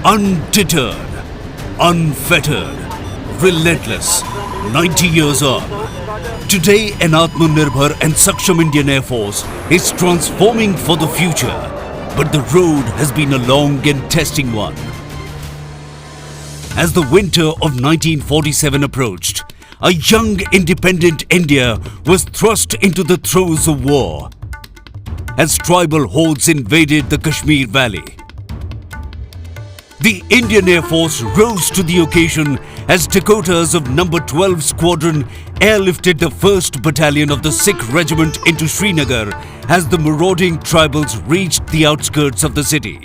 Undeterred, unfettered, relentless, 90 years on. Today, an Atmanirbhar and Saksham Indian Air Force is transforming for the future, but the road has been a long and testing one. As the winter of 1947 approached, a young independent India was thrust into the throes of war as tribal hordes invaded the Kashmir Valley. The Indian Air Force rose to the occasion as Dakotas of No. 12 Squadron airlifted the 1st Battalion of the Sikh Regiment into Srinagar as the marauding tribals reached the outskirts of the city.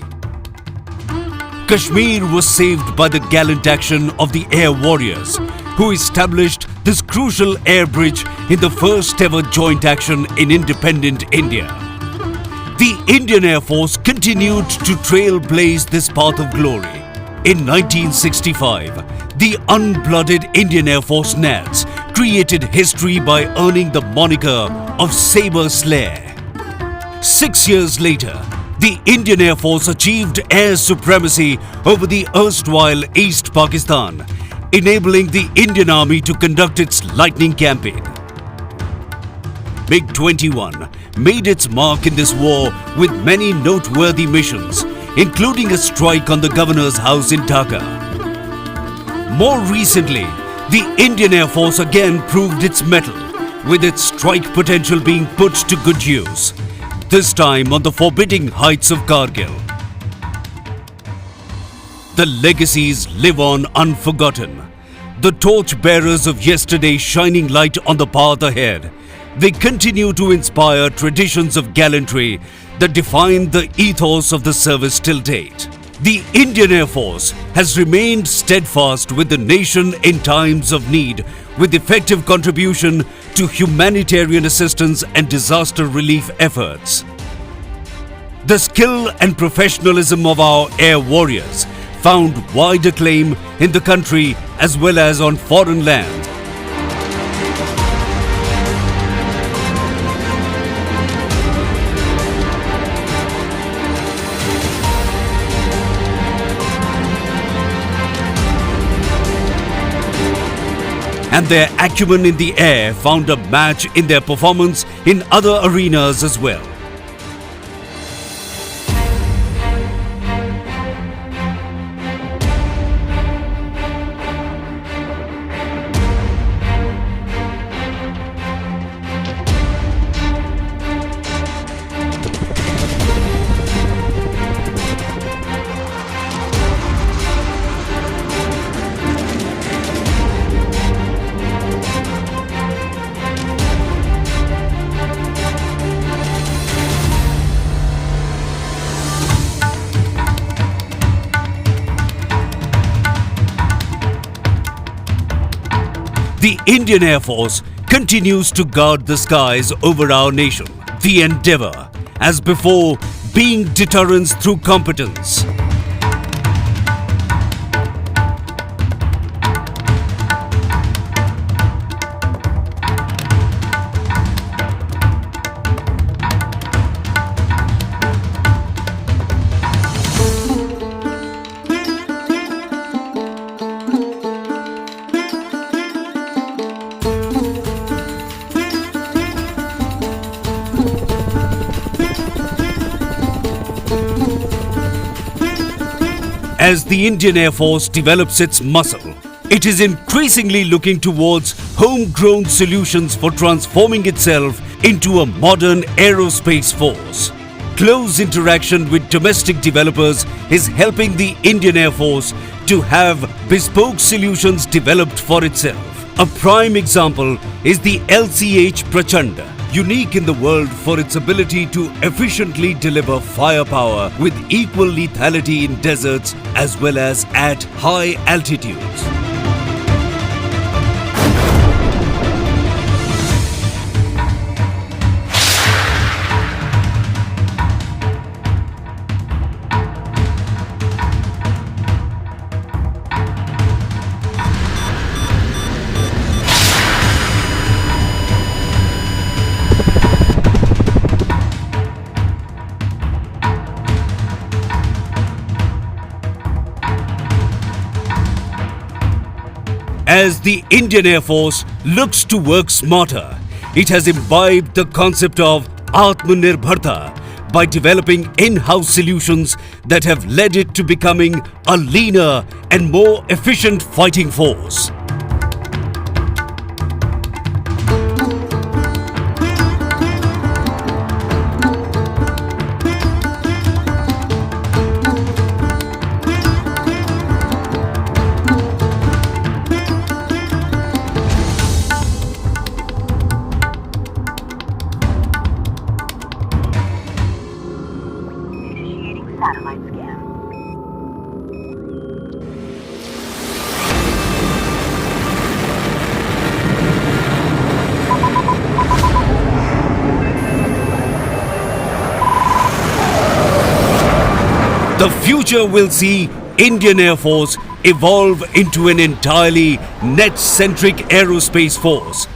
Kashmir was saved by the gallant action of the Air Warriors, who established this crucial air bridge in the first ever joint action in independent India. The Indian Air Force continued to trailblaze this path of glory. In 1965, the unblooded Indian Air Force Nats created history by earning the moniker of Sabre Slayer. 6 years later, the Indian Air Force achieved air supremacy over the erstwhile East Pakistan, enabling the Indian Army to conduct its lightning campaign. MiG-21 made its mark in this war with many noteworthy missions, including a strike on the governor's house in Dhaka. More recently, the Indian Air Force again proved its mettle, with its strike potential being put to good use, this time on the forbidding heights of Kargil. The legacies live on unforgotten. The torch-bearers of yesterday shining light on the path ahead. They continue to inspire traditions of gallantry that define the ethos of the service till date. The Indian Air Force has remained steadfast with the nation in times of need, with effective contribution to humanitarian assistance and disaster relief efforts. The skill and professionalism of our air warriors found wide acclaim in the country as well as on foreign lands. And their acumen in the air found a match in their performance in other arenas as well. The Indian Air Force continues to guard the skies over our nation. The endeavor, as before, being deterrence through competence. As the Indian Air Force develops its muscle, it is increasingly looking towards homegrown solutions for transforming itself into a modern aerospace force. Close interaction with domestic developers is helping the Indian Air Force to have bespoke solutions developed for itself. A prime example is the LCH Prachanda, unique in the world for its ability to efficiently deliver firepower with equal lethality in deserts as well as at high altitudes. As the Indian Air Force looks to work smarter, it has imbibed the concept of Atmanirbharta by developing in-house solutions that have led it to becoming a leaner and more efficient fighting force. Satellite scan. The future will see Indian Air Force evolve into an entirely net-centric aerospace force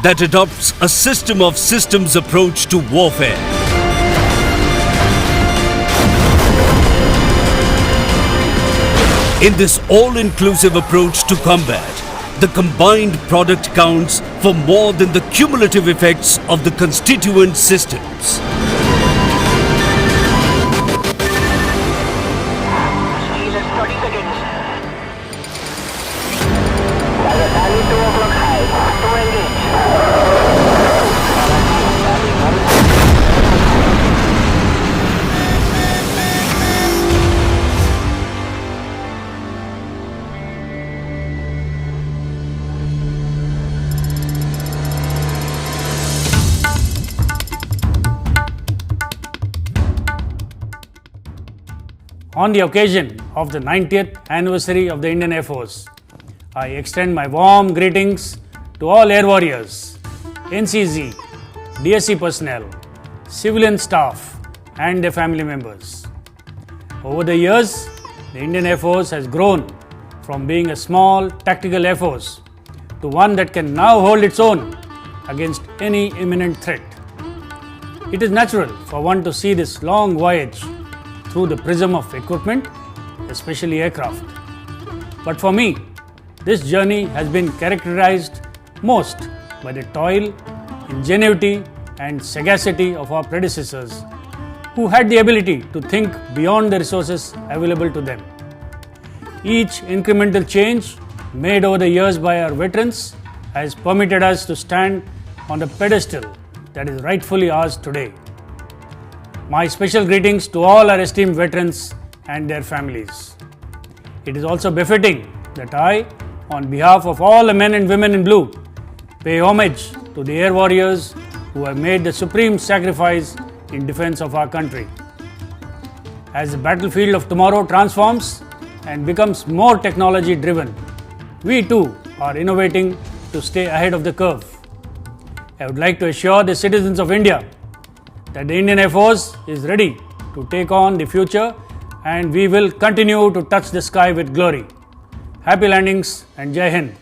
that adopts a system of systems approach to warfare. In this all-inclusive approach to combat, the combined product counts for more than the cumulative effects of the constituent systems. Still 30 seconds. Target 2 o'clock high. To engage. On the occasion of the 90th anniversary of the Indian Air Force, I extend my warm greetings to all Air Warriors, NCC, DSC personnel, civilian staff and their family members. Over the years, the Indian Air Force has grown from being a small tactical air force to one that can now hold its own against any imminent threat. It is natural for one to see this long voyage through the prism of equipment, especially aircraft. But for me, this journey has been characterized most by the toil, ingenuity and sagacity of our predecessors, who had the ability to think beyond the resources available to them. Each incremental change made over the years by our veterans has permitted us to stand on the pedestal that is rightfully ours today. My special greetings to all our esteemed veterans and their families. It is also befitting that I, on behalf of all the men and women in blue, pay homage to the air warriors who have made the supreme sacrifice in defense of our country. As the battlefield of tomorrow transforms and becomes more technology driven, we too are innovating to stay ahead of the curve. I would like to assure the citizens of India that the Indian Air Force is ready to take on the future, and we will continue to touch the sky with glory. Happy landings and Jai Hind.